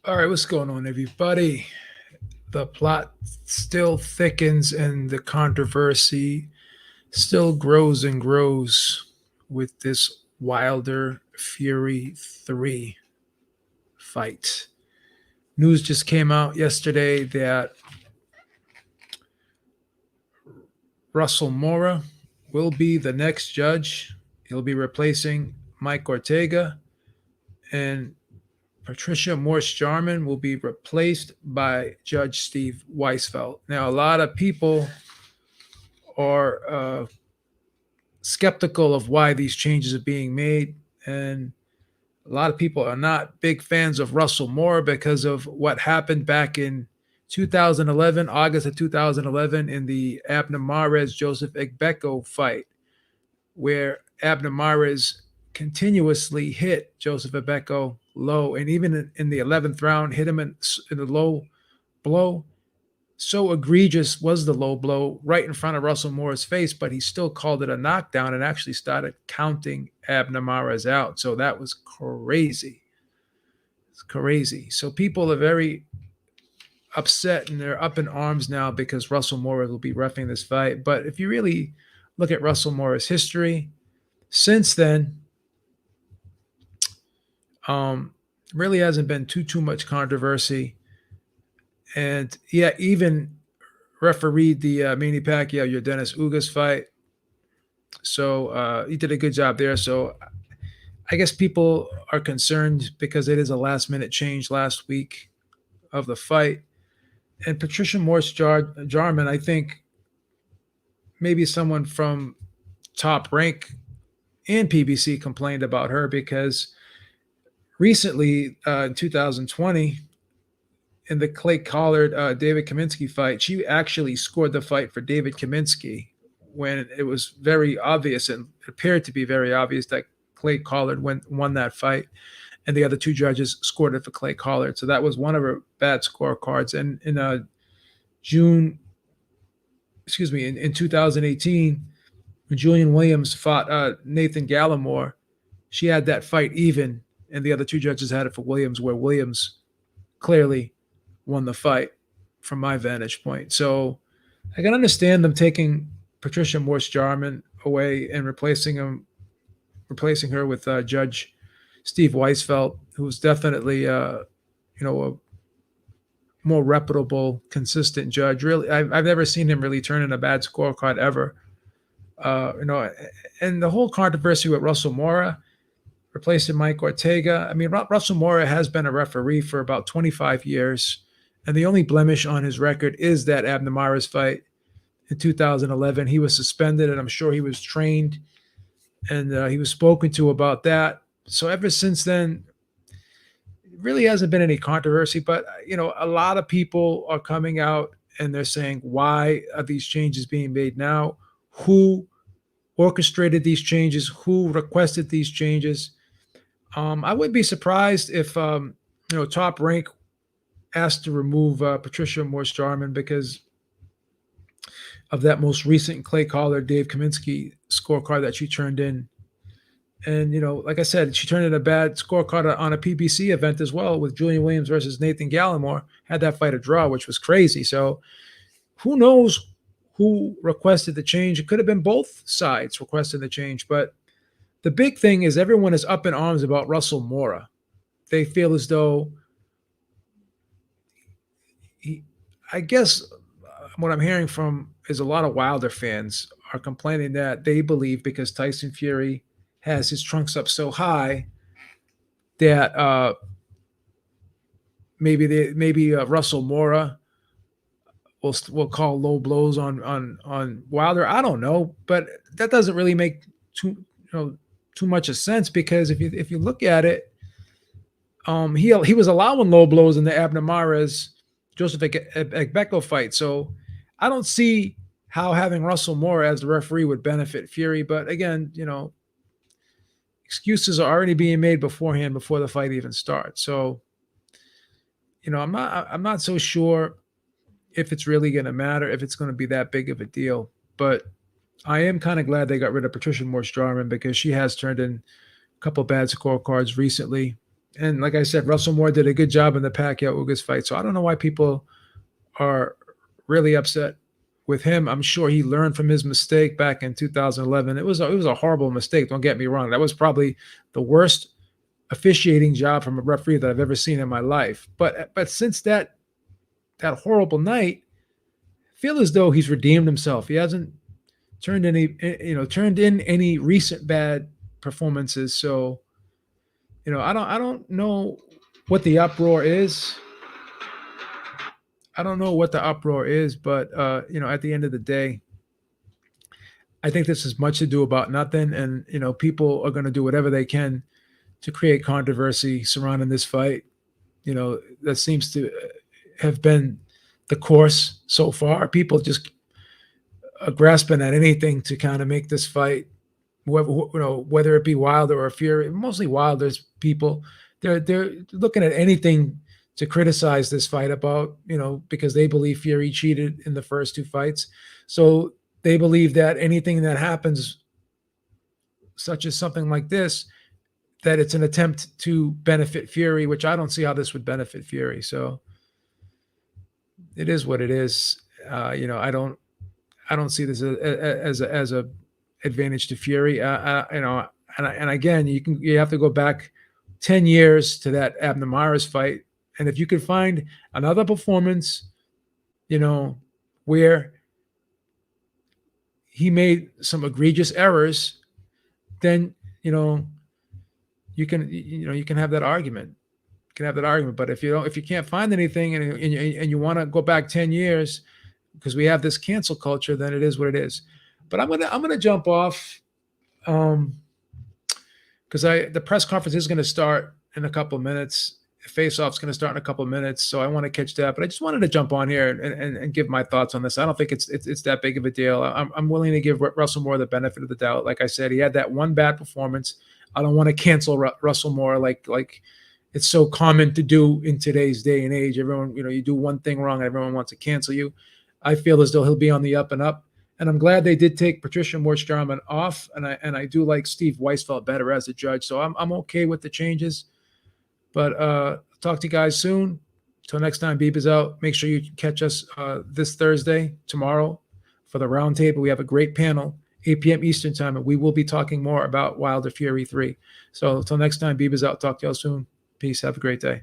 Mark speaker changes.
Speaker 1: All right, what's going on, everybody? The plot still thickens and the controversy still grows and grows with this Wilder Fury 3 fight. News just came out yesterday that Russell Mora will be the next judge. He'll be replacing Mike Ortega, and Patricia Morse Jarman will be replaced by Judge Steve Weisfeld. Now, a lot of people are skeptical of why these changes are being made, and a lot of people are not big fans of Russell Moore because of what happened back in 2011, August of 2011, in the Abner Mares Joseph Egbeko fight, where Abner Mares continuously hit Joseph Egbeko low, and even in the 11th round, hit him in the low blow. So egregious was the low blow right in front of Russell Moore's face, but he still called it a knockdown and actually started counting Abner Mares out. So that was crazy. It's crazy. So people are very upset and they're up in arms now because Russell Moore will be reffing this fight. But if you really look at Russell Moore's history since then, really hasn't been too much controversy. And yeah, even refereed the Manny Pacquiao, your Dennis Ugas fight. So he did a good job there. So I guess people are concerned because it is a last minute change last week of the fight. And Patricia Morse Jarman, I think maybe someone from Top Rank and PBC complained about her because recently in 2020, in the Clay Collard David Kaminsky fight, she actually scored the fight for David Kaminsky when it was very obvious and appeared to be very obvious that Clay Collard won that fight, and the other two judges scored it for Clay Collard. So that was one of her bad scorecards. And in June, excuse me, in 2018, when Julian Williams fought Nathan Gallimore, she had that fight even, and the other two judges had it for Williams, where Williams clearly won the fight from my vantage point. So I can understand them taking Patricia Morse Jarman away and replacing her with Judge Steve Weisfeld, who's definitely a more reputable, consistent judge. Really, I've never seen him really turn in a bad scorecard ever. And the whole controversy with Russell Mora replacing Mike Ortega. I mean, Russell Mora has been a referee for about 25 years, and the only blemish on his record is that Abner Mares fight in 2011. He was suspended, and I'm sure he was trained, and he was spoken to about that. So ever since then, it really hasn't been any controversy. But a lot of people are coming out and they're saying, why are these changes being made now? Who orchestrated these changes? Who requested these changes? I wouldn't be surprised if Top Rank asked to remove Patricia Morse Jarman because of that most recent Clay Collard Dave Kaminsky scorecard that she turned in. And like I said, she turned in a bad scorecard on a PBC event as well with Julian Williams versus Nathan Gallimore. Had that fight a draw, which was crazy. So who knows who requested the change? It could have been both sides requesting the change, but the big thing is everyone is up in arms about Russell Mora. They feel as though I guess what I'm hearing from is a lot of Wilder fans are complaining that they believe because Tyson Fury has his trunks up so high that maybe Russell Mora will call low blows on Wilder. I don't know, but that doesn't really make too much of sense because if you look at it, he was allowing low blows in the Abner Mares Joseph Egbeko fight. So I don't see how having Russell Moore as the referee would benefit Fury. But again, excuses are already being made beforehand before the fight even starts. So, I'm not so sure if it's really going to matter, if it's going to be that big of a deal. But I am kind of glad they got rid of Patricia Morse Jarman because she has turned in a couple bad scorecards recently. And like I said, Russell Moore did a good job in the Pacquiao Ugas fight. So I don't know why people are really upset with him. I'm sure he learned from his mistake back in 2011. It was a horrible mistake. Don't get me wrong. That was probably the worst officiating job from a referee that I've ever seen in my life. But since that horrible night, I feel as though he's redeemed himself. He hasn't turned in any recent bad performances. So I don't know what the uproar is. I don't know what the uproar is, but at the end of the day, I think this is much ado about nothing, and people are going to do whatever they can to create controversy surrounding this fight. That seems to have been the course so far. People just are grasping at anything to kind of make this fight, whether it be Wilder or Fury. Mostly Wilder's people. They're looking at anything to criticize this fight about, because they believe Fury cheated in the first two fights. So they believe that anything that happens, such as something like this, that it's an attempt to benefit Fury, which I don't see how this would benefit Fury. So it is what it is. I don't see this as a advantage to Fury. And again, you have to go back 10 years to that Abner Mares fight, and if you could find another performance, where he made some egregious errors, then you can have that argument. You can have that argument. But if you can't find anything, and you want to go back 10 years because we have this cancel culture, then it is what it is. But I'm gonna jump off, because the press conference is going to start in a couple of minutes. Face off's going to start in a couple of minutes, so I want to catch that. But I just wanted to jump on here and give my thoughts on this. I don't think it's that big of a deal. I'm willing to give Russell Moore the benefit of the doubt. Like I said, he had that one bad performance. I don't want to cancel Russell Moore like it's so common to do in today's day and age. Everyone, you do one thing wrong, and everyone wants to cancel you. I feel as though he'll be on the up and up. And I'm glad they did take Patricia Moore-Starman off, and I do like Steve Weisfeld better as a judge. So I'm okay with the changes. But talk to you guys soon. Till next time, Beep is out. Make sure you catch us this Thursday, tomorrow, for the roundtable. We have a great panel, 8 p.m. Eastern time, and we will be talking more about Wilder Fury 3. So till next time, Beep is out. Talk to y'all soon. Peace. Have a great day.